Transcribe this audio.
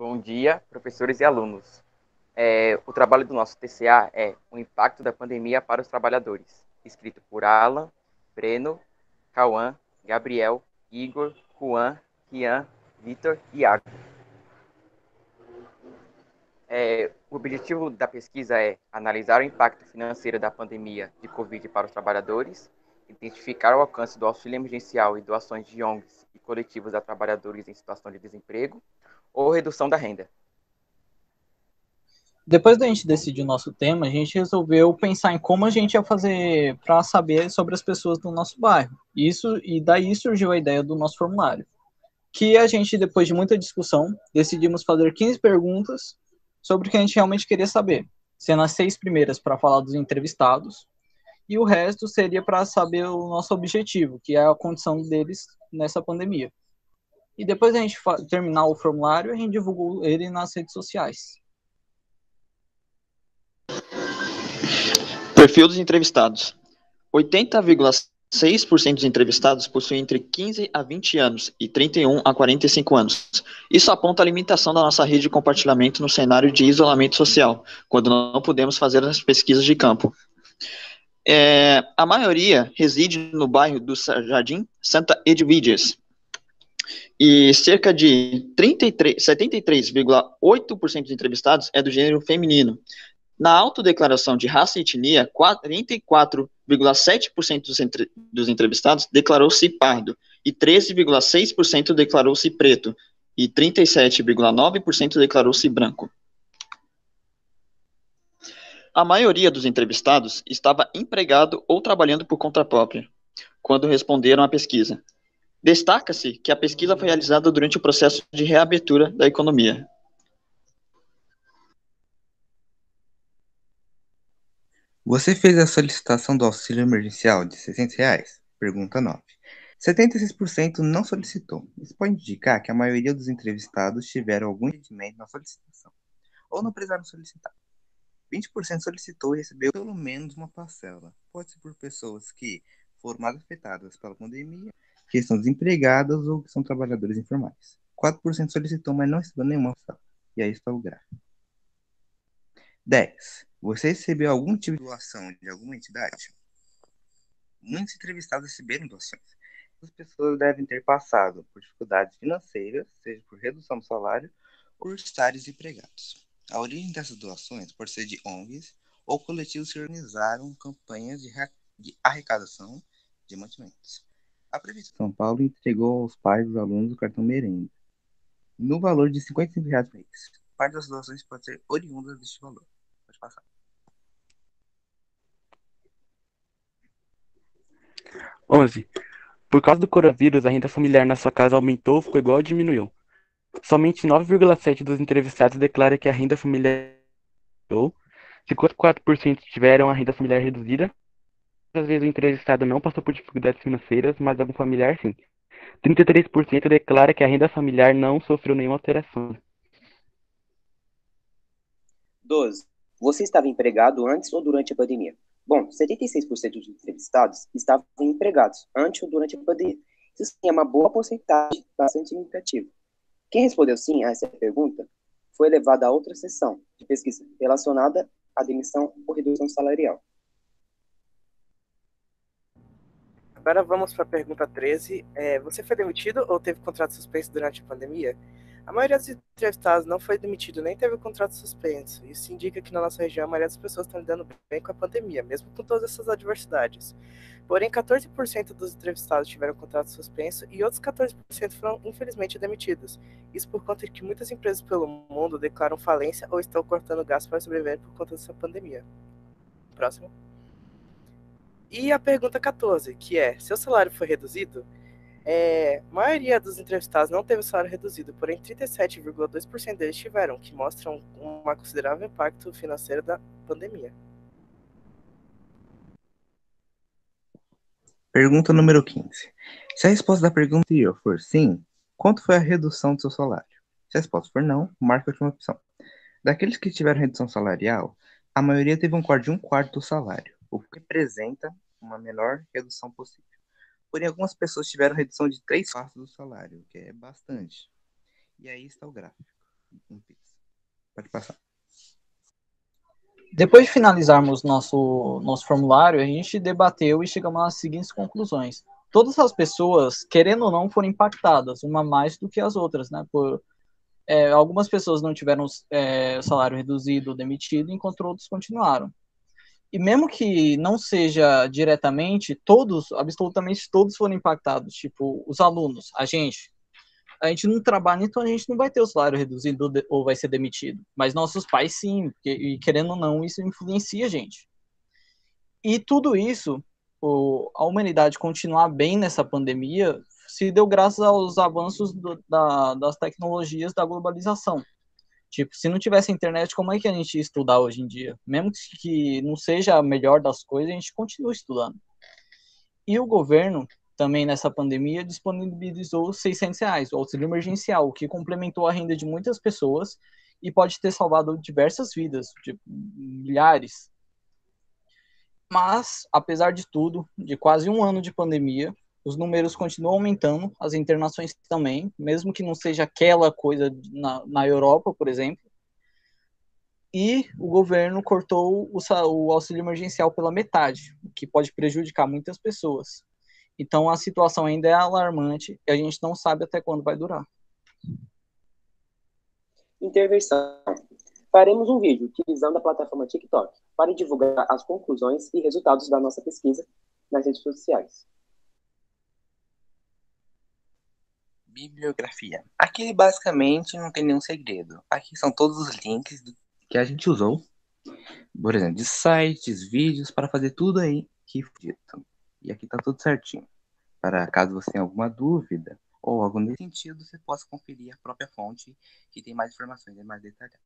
Bom dia, professores e alunos. O trabalho do nosso TCA é o impacto da pandemia para os trabalhadores, escrito por Alan, Breno, Cauã, Gabriel, Igor, Juan, Rian, Vitor e Iago. O objetivo da pesquisa é analisar o impacto financeiro da pandemia de Covid para os trabalhadores, identificar o alcance do auxílio emergencial e doações de ONGs e coletivos a trabalhadores em situação de desemprego ou redução da renda. Depois da gente decidir o nosso tema, a gente resolveu pensar em como a gente ia fazer para saber sobre as pessoas do nosso bairro. E daí surgiu a ideia do nosso formulário, que a gente, depois de muita discussão, decidimos fazer 15 perguntas sobre o que a gente realmente queria saber, sendo as 6 primeiras para falar dos entrevistados, e o resto seria para saber o nosso objetivo, que é a condição deles nessa pandemia. E depois da gente terminar o formulário, a gente divulgou ele nas redes sociais. Perfil dos entrevistados. 80,6% dos entrevistados possuem entre 15 a 20 anos e 31 a 45 anos. Isso aponta a limitação da nossa rede de compartilhamento no cenário de isolamento social, quando não podemos fazer as pesquisas de campo. A maioria reside no bairro do Jardim Santa Edviges, e cerca de 73,8% dos entrevistados é do gênero feminino. Na autodeclaração de raça e etnia, 44,7% dos entrevistados declarou-se pardo, e 13,6% declarou-se preto, e 37,9% declarou-se branco. A maioria dos entrevistados estava empregado ou trabalhando por conta própria, quando responderam à pesquisa. Destaca-se que a pesquisa foi realizada durante o processo de reabertura da economia. Você fez a solicitação do auxílio emergencial de R$ 600? Pergunta 9. 76% não solicitou. Isso pode indicar que a maioria dos entrevistados tiveram algum impedimento na solicitação, ou não precisaram solicitar. 20% solicitou e recebeu pelo menos uma parcela. Pode ser por pessoas que foram mais afetadas pela pandemia, que estão desempregadas ou que são trabalhadores informais. 4% solicitou, mas não recebeu nenhuma parcela. E aí está o gráfico. 10. Você recebeu algum tipo de doação de alguma entidade? Muitos entrevistados receberam doações. As pessoas devem ter passado por dificuldades financeiras, seja por redução do salário ou por estarem desempregados. A origem dessas doações pode ser de ONGs ou coletivos que organizaram campanhas de arrecadação de mantimentos. A Prefeitura de São Paulo entregou aos pais dos alunos o cartão merenda, no valor de R$ 55 por mês. Parte das doações pode ser oriundas deste valor. Pode passar. 11. Por causa do coronavírus, a renda familiar na sua casa aumentou, ficou igual ou diminuiu? Somente 9,7% dos entrevistados declara que a renda familiar aumentou, 54% tiveram a renda familiar reduzida. Às vezes o entrevistado não passou por dificuldades financeiras, mas algum familiar sim. 33% declara que a renda familiar não sofreu nenhuma alteração. 12. Você estava empregado antes ou durante a pandemia? Bom, 76% dos entrevistados estavam empregados antes ou durante a pandemia. Isso sim é uma boa porcentagem, bastante significativa. Quem respondeu sim a essa pergunta foi levado a outra sessão de pesquisa relacionada à demissão ou redução salarial. Agora vamos para a pergunta 13. Você foi demitido ou teve contrato suspenso durante a pandemia? A maioria dos entrevistados não foi demitido nem teve contrato suspenso. Isso indica que na nossa região a maioria das pessoas estão lidando bem com a pandemia, mesmo com todas essas adversidades. Porém, 14% dos entrevistados tiveram contrato suspenso e outros 14% foram infelizmente demitidos. Isso por conta de que muitas empresas pelo mundo declaram falência ou estão cortando gastos para sobreviver por conta dessa pandemia. Próximo. E a pergunta 14, que é: seu salário foi reduzido? A maioria dos entrevistados não teve o salário reduzido, porém 37,2% deles tiveram, que mostram um considerável impacto financeiro da pandemia. Pergunta número 15. Se a resposta da pergunta anterior for sim, quanto foi a redução do seu salário? Se a resposta for não, marque a última opção. Daqueles que tiveram redução salarial, a maioria teve um quarto de um quarto do salário, o que representa uma menor redução possível. Porém, algumas pessoas tiveram redução de 3/4 do salário, o que é bastante. E aí está o gráfico. Pode passar. Depois de finalizarmos nosso formulário, a gente debateu e chegamos às seguintes conclusões. Todas as pessoas, querendo ou não, foram impactadas, uma mais do que as outras, né? Algumas pessoas não tiveram salário reduzido ou demitido, enquanto outros continuaram. E mesmo que não seja diretamente, absolutamente todos foram impactados, tipo, os alunos, a gente não trabalha, então a gente não vai ter o salário reduzido ou vai ser demitido. Mas nossos pais sim, e querendo ou não, isso influencia a gente. E tudo isso, a humanidade continuar bem nessa pandemia, se deu graças aos avanços das tecnologias da globalização. Tipo, se não tivesse internet, como é que a gente ia estudar hoje em dia? Mesmo que não seja a melhor das coisas, a gente continua estudando. E o governo, também nessa pandemia, disponibilizou R$ 600, o auxílio emergencial, o que complementou a renda de muitas pessoas e pode ter salvado diversas vidas, de milhares. Mas, apesar de tudo, de quase um ano de pandemia, os números continuam aumentando, as internações também, mesmo que não seja aquela coisa na Europa, por exemplo. E o governo cortou o auxílio emergencial pela metade, o que pode prejudicar muitas pessoas. Então a situação ainda é alarmante e a gente não sabe até quando vai durar. Intervenção. Faremos um vídeo utilizando a plataforma TikTok para divulgar as conclusões e resultados da nossa pesquisa nas redes sociais. Bibliografia. Aqui basicamente não tem nenhum segredo. Aqui são todos os links que a gente usou, por exemplo, de sites, vídeos, para fazer tudo aí que foi dito. E aqui tá tudo certinho. Para caso você tenha alguma dúvida ou algo nesse sentido, você possa conferir a própria fonte que tem mais informações e mais detalhadas.